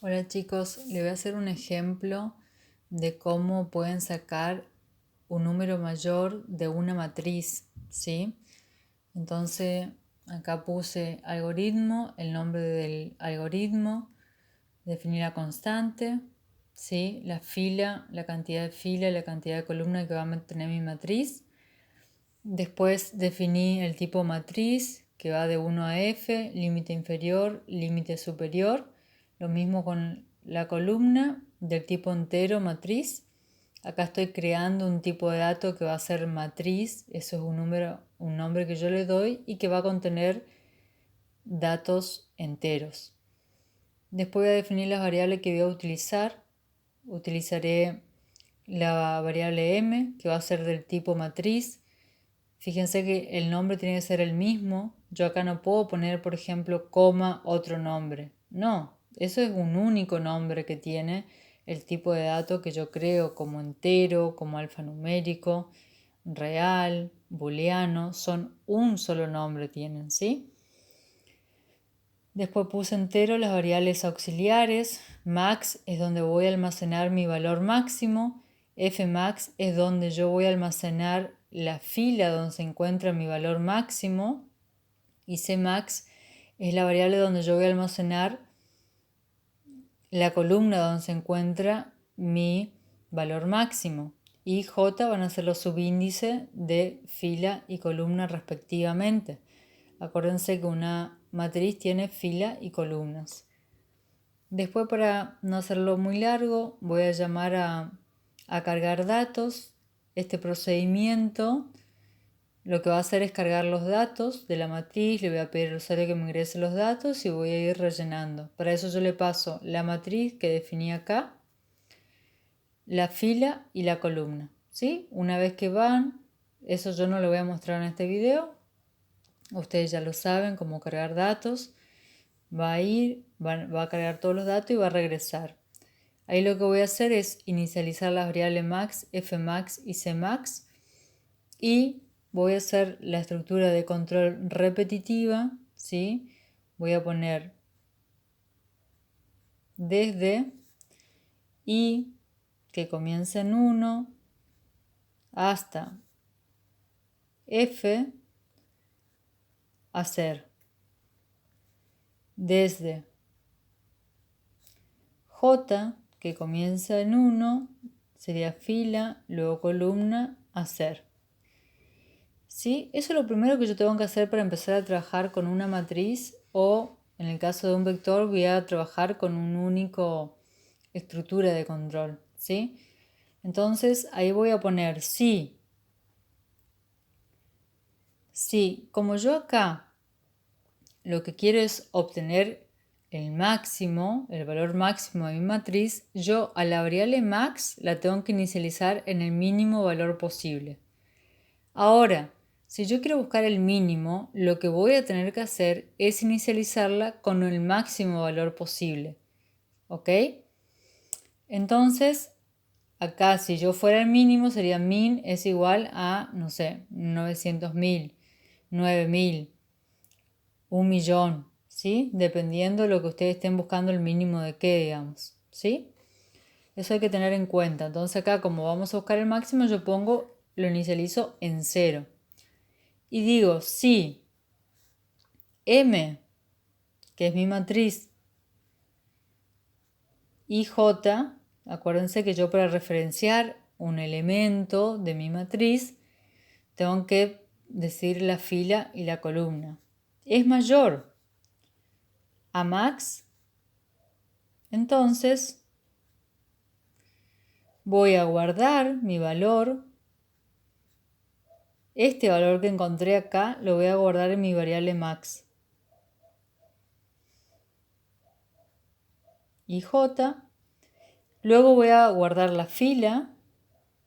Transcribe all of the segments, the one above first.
Hola chicos, les voy a hacer un ejemplo de cómo pueden sacar un número mayor de una matriz, ¿sí? Entonces, acá puse algoritmo, el nombre del algoritmo, definir la constante, ¿sí? La fila, la cantidad de fila y la cantidad de columna que va a tener mi matriz. Después definí el tipo matriz que va de 1 a f, límite inferior, límite superior. Lo mismo con la columna del tipo entero matriz. Acá estoy creando un tipo de dato que va a ser matriz. Eso es un número, un nombre que yo le doy y que va a contener datos enteros. Después voy a definir las variables que voy a utilizar. Utilizaré la variable m, que va a ser del tipo matriz. Fíjense que el nombre tiene que ser el mismo. Yo acá no puedo poner, por ejemplo, coma, otro nombre. No, eso es un único nombre que tiene el tipo de dato que yo creo, como entero, como alfanumérico, real, booleano. Son un solo nombre tienen, ¿sí? Después puse entero las variables auxiliares. Max es donde voy a almacenar mi valor máximo. Fmax es donde yo voy a almacenar la fila donde se encuentra mi valor máximo. Y Cmax es la variable donde yo voy a almacenar la columna donde se encuentra mi valor máximo. Y J van a ser los subíndices de fila y columna respectivamente. Acuérdense que una matriz tiene fila y columnas. Después, para no hacerlo muy largo, voy a llamar a cargar datos. Este procedimiento lo que va a hacer es cargar los datos de la matriz. Le voy a pedir al usuario que me ingrese los datos y voy a ir rellenando. Para eso yo le paso la matriz que definí acá, la fila y la columna, ¿sí? Una vez que van, eso yo no lo voy a mostrar en este video. Ustedes ya lo saben, cómo cargar datos. Va a ir, va a cargar todos los datos y va a regresar. Ahí lo que voy a hacer es inicializar las variables max, fmax y cmax y voy a hacer la estructura de control repetitiva, ¿sí? Voy a poner desde y que comienza en 1 hasta f hacer desde j que comienza en 1 sería fila, luego columna, hacer. ¿Sí? Eso es lo primero que yo tengo que hacer para empezar a trabajar con una matriz o en el caso de un vector voy a trabajar con un único estructura de control, ¿sí? Entonces ahí voy a poner sí, como yo acá lo que quiero es obtener el máximo, el valor máximo de mi matriz, yo a la variable max la tengo que inicializar en el mínimo valor posible. Ahora, si yo quiero buscar el mínimo, lo que voy a tener que hacer es inicializarla con el máximo valor posible. ¿Ok? Entonces, acá si yo fuera el mínimo sería min es igual a, no sé, 900.000, 9.000, 1.000.000, ¿sí? Dependiendo de lo que ustedes estén buscando el mínimo de qué, digamos, ¿sí? Eso hay que tener en cuenta. Entonces acá como vamos a buscar el máximo, yo pongo, lo inicializo en 0. Y digo, si M, que es mi matriz, y J, acuérdense que yo para referenciar un elemento de mi matriz, tengo que decir la fila y la columna. Es mayor a max, entonces voy a guardar mi valor. Este valor que encontré acá lo voy a guardar en mi variable max. Y J. Luego voy a guardar la fila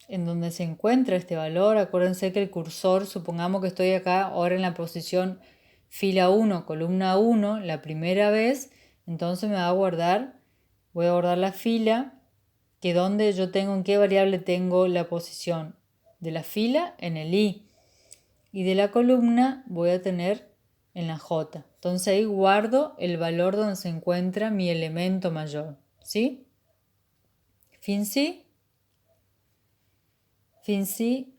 en donde se encuentra este valor. Acuérdense que el cursor, supongamos que estoy acá ahora en la posición fila 1, columna 1, la primera vez, entonces me va a guardar, voy a guardar la fila, que donde yo tengo, en qué variable tengo la posición de la fila, en el i, y de la columna voy a tener en la J. Entonces ahí guardo el valor donde se encuentra mi elemento mayor, ¿sí? Fin sí, fin sí,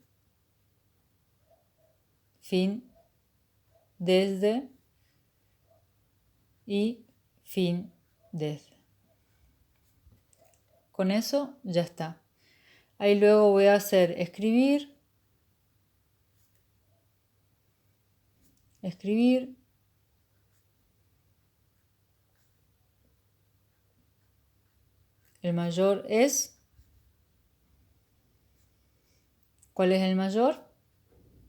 fin desde y fin desde. Con eso ya está. Ahí luego voy a hacer escribir, escribir. El mayor es, ¿cuál es el mayor?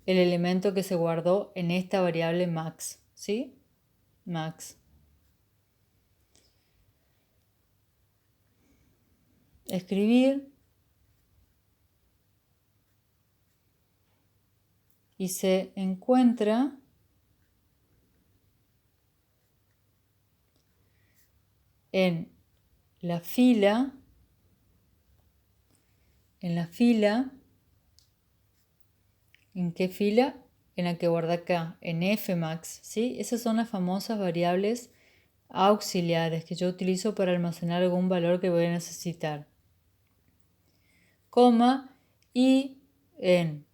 El elemento que se guardó en esta variable max, ¿sí? Max. Escribir y se encuentra en la fila, ¿en qué fila? En la que guarda acá, en fmax, ¿sí? Esas son las famosas variables auxiliares que yo utilizo para almacenar algún valor que voy a necesitar. Coma, y en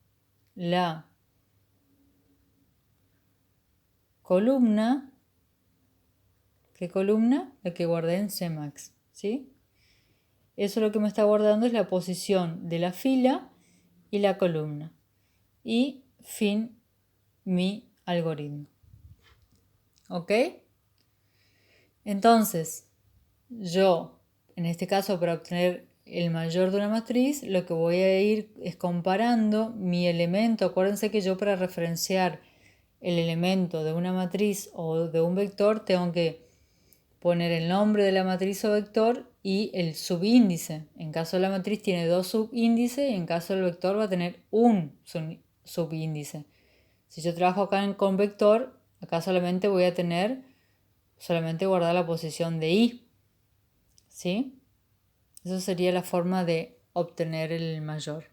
la columna, ¿qué columna? La que guardé en Cmax, ¿sí? Eso lo que me está guardando es la posición de la fila y la columna. Y fin mi algoritmo. ¿Ok? Entonces, yo, en este caso, para obtener el mayor de una matriz, lo que voy a ir es comparando mi elemento. Acuérdense que yo para referenciar el elemento de una matriz o de un vector tengo que poner el nombre de la matriz o vector y el subíndice. En caso de la matriz tiene dos subíndices y en caso del vector va a tener un subíndice. Si yo trabajo acá con vector, acá solamente voy a tener, solamente guardar la posición de i. ¿Sí? Eso sería la forma de obtener el mayor.